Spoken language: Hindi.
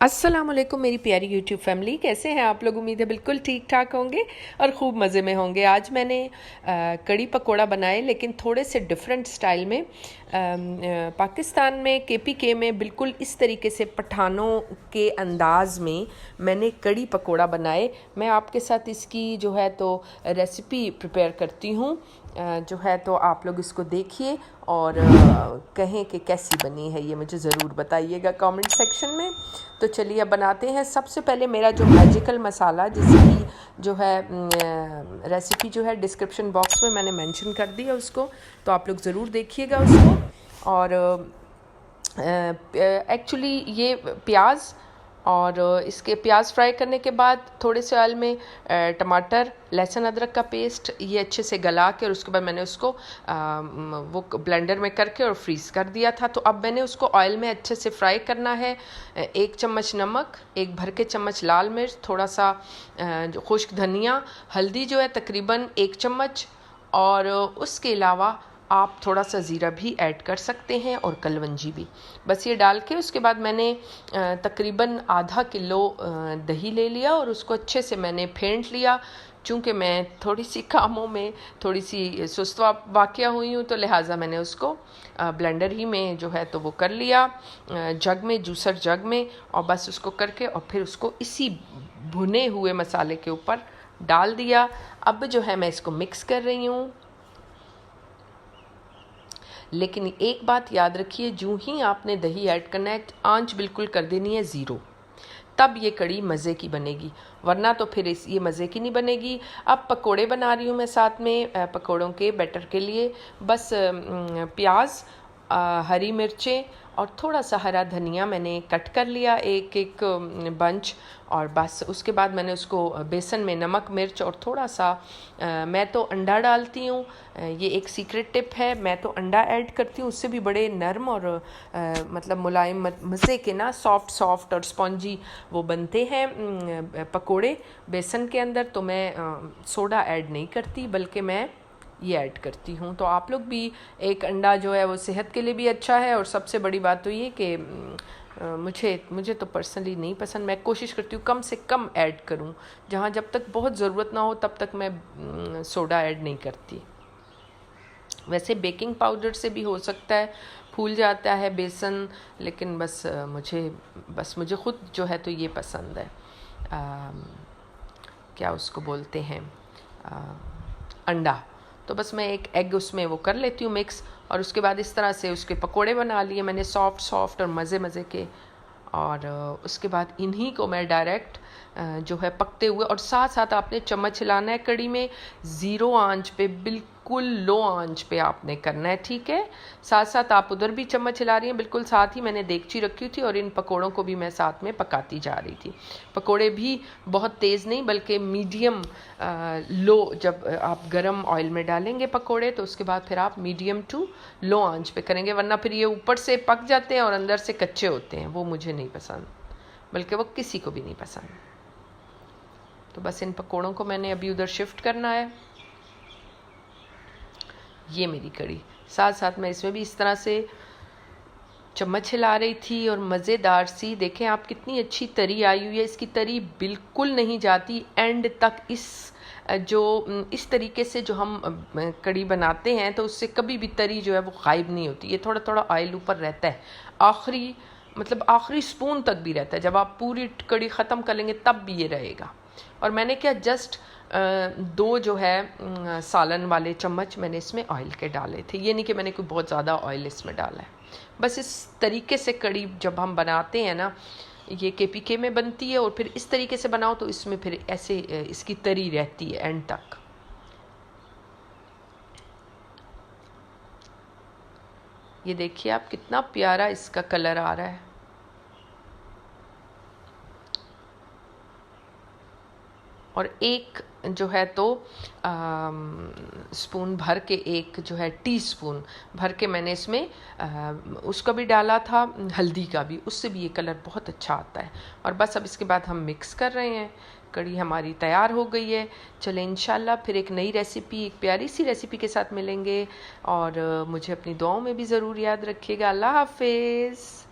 अस्सलामुअलैकुम मेरी प्यारी यूट्यूब फैमिली, कैसे हैं आप लोग। उम्मीद है बिल्कुल ठीक ठाक होंगे और ख़ूब मज़े में होंगे। आज मैंने कड़ी पकोड़ा बनाए, लेकिन थोड़े से डिफरेंट स्टाइल में। पाकिस्तान में KPK में बिल्कुल इस तरीके से पठानों के अंदाज़ में मैंने कड़ी पकोड़ा बनाए। मैं आपके साथ इसकी जो है तो रेसिपी प्रिपेयर करती हूँ, जो है तो आप लोग इसको देखिए और कहें कि कैसी बनी है, ये मुझे ज़रूर बताइएगा कमेंट सेक्शन में। तो चलिए अब बनाते हैं। सबसे पहले मेरा जो मैजिकल मसाला, जिसकी जो है रेसिपी जो है डिस्क्रिप्शन बॉक्स में मैंने मेंशन कर दी है उसको, तो आप लोग ज़रूर देखिएगा उसको। और एक्चुअली ये प्याज और इसके प्याज फ्राई करने के बाद थोड़े से ऑयल में टमाटर, लहसुन, अदरक का पेस्ट ये अच्छे से गला के, और उसके बाद मैंने उसको वो ब्लेंडर में करके और फ्रीज़ कर दिया था। तो अब मैंने उसको ऑयल में अच्छे से फ्राई करना है। 1 चम्मच नमक, 1 भर के चम्मच लाल मिर्च, थोड़ा सा खुश्क धनिया, हल्दी जो है तकरीबन 1 चम्मच, और उसके अलावा आप थोड़ा सा ज़ीरा भी ऐड कर सकते हैं और कलवंजी भी। बस ये डाल के उसके बाद मैंने तकरीबन आधा किलो दही ले लिया और उसको अच्छे से मैंने फेंट लिया। चूँकि मैं थोड़ी सी कामों में थोड़ी सी सुस्त वाक़या हुई हूँ, तो लिहाजा मैंने उसको ब्लेंडर ही में जो है तो वो कर लिया, जग में, जूसर जग में, और बस उसको करके और फिर उसको इसी भुने हुए मसाले के ऊपर डाल दिया। अब जो है मैं इसको मिक्स कर रही हूँ। लेकिन एक बात याद रखिए, जो ही आपने दही ऐड करना है, आंच बिल्कुल कर देनी है 0, तब ये कड़ी मज़े की बनेगी, वरना तो फिर ये मज़े की नहीं बनेगी। अब पकोड़े बना रही हूँ मैं साथ में। पकोड़ों के बैटर के लिए बस प्याज, हरी मिर्चें और थोड़ा सा हरा धनिया मैंने कट कर लिया, एक एक बंच, और बस उसके बाद मैंने उसको बेसन में नमक, मिर्च और थोड़ा सा मैं तो अंडा डालती हूँ। ये एक सीक्रेट टिप है, मैं तो अंडा ऐड करती हूँ, उससे भी बड़े नरम और मतलब मुलायम मज़े के ना सॉफ्ट सॉफ्ट और स्पॉन्जी वो बनते हैं पकोड़े बेसन के अंदर। तो मैं सोडा ऐड नहीं करती, बल्कि मैं ये ऐड करती हूँ। तो आप लोग भी, एक अंडा जो है वो सेहत के लिए भी अच्छा है, और सबसे बड़ी बात तो ये कि मुझे तो पर्सनली नहीं पसंद। मैं कोशिश करती हूँ कम से कम ऐड करूँ, जहाँ जब तक बहुत ज़रूरत ना हो तब तक मैं सोडा ऐड नहीं करती। वैसे बेकिंग पाउडर से भी हो सकता है, फूल जाता है बेसन, लेकिन बस मुझे ख़ुद जो है तो ये पसंद है, क्या उसको बोलते हैं, अंडा। तो बस मैं एक एग उसमें वो कर लेती हूँ मिक्स, और उसके बाद इस तरह से उसके पकोड़े बना लिए मैंने, सॉफ्ट सॉफ्ट और मज़े मज़े के। और उसके बाद इन्हीं को मैं डायरेक्ट जो है पकते हुए, और साथ साथ आपने चम्मच हिलाना है कड़ी में, 0 आंच पे, बिल्कुल लो आंच पे आपने करना है, ठीक है। साथ साथ आप उधर भी चम्मच हिला रही हैं, बिल्कुल साथ ही मैंने देगची रखी थी और इन पकोड़ों को भी मैं साथ में पकाती जा रही थी। पकोड़े भी बहुत तेज़ नहीं, बल्कि मीडियम लो, जब आप गरम ऑयल में डालेंगे पकोड़े तो उसके बाद फिर आप मीडियम टू लो आंच पे करेंगे, वरना फिर ये ऊपर से पक जाते हैं और अंदर से कच्चे होते हैं, वो मुझे नहीं पसंद, बल्कि वो किसी को भी नहीं पसंद। तो बस इन पकोड़ों को मैंने अभी उधर शिफ्ट करना है। ये मेरी कड़ी, साथ साथ मैं इसमें भी इस तरह से चम्मच हिला रही थी, और मज़ेदार सी, देखें आप कितनी अच्छी तरी आई हुई है। इसकी तरी बिल्कुल नहीं जाती एंड तक। इस तरीके से जो हम कड़ी बनाते हैं तो उससे कभी भी तरी जो है वो गायब नहीं होती, ये थोड़ा थोड़ा ऑयल ऊपर रहता है, आखिरी स्पून तक भी रहता है। जब आप पूरी कड़ी ख़त्म कर लेंगे तब भी ये रहेगा। और मैंने क्या, जस्ट 2 जो है सालन वाले चम्मच मैंने इसमें ऑयल के डाले थे, ये नहीं कि मैंने कोई बहुत ज़्यादा ऑयल इसमें डाला है। बस इस तरीके से कड़ी जब हम बनाते हैं ना, ये KPK में बनती है, और फिर इस तरीके से बनाओ तो इसमें फिर ऐसे इसकी तरी रहती है एंड तक। ये देखिए आप, कितना प्यारा इसका कलर आ रहा है। और एक जो है तो स्पून भर के, एक जो है टीस्पून भर के मैंने इसमें उसका भी डाला था, हल्दी का भी, उससे भी ये कलर बहुत अच्छा आता है। और बस अब इसके बाद हम मिक्स कर रहे हैं। कड़ी हमारी तैयार हो गई है। चले इंशाल्लाह फिर एक नई रेसिपी, एक प्यारी सी रेसिपी के साथ मिलेंगे, और मुझे अपनी दुआओं में भी ज़रूर याद रखिएगा। अल्लाह हाफिज़।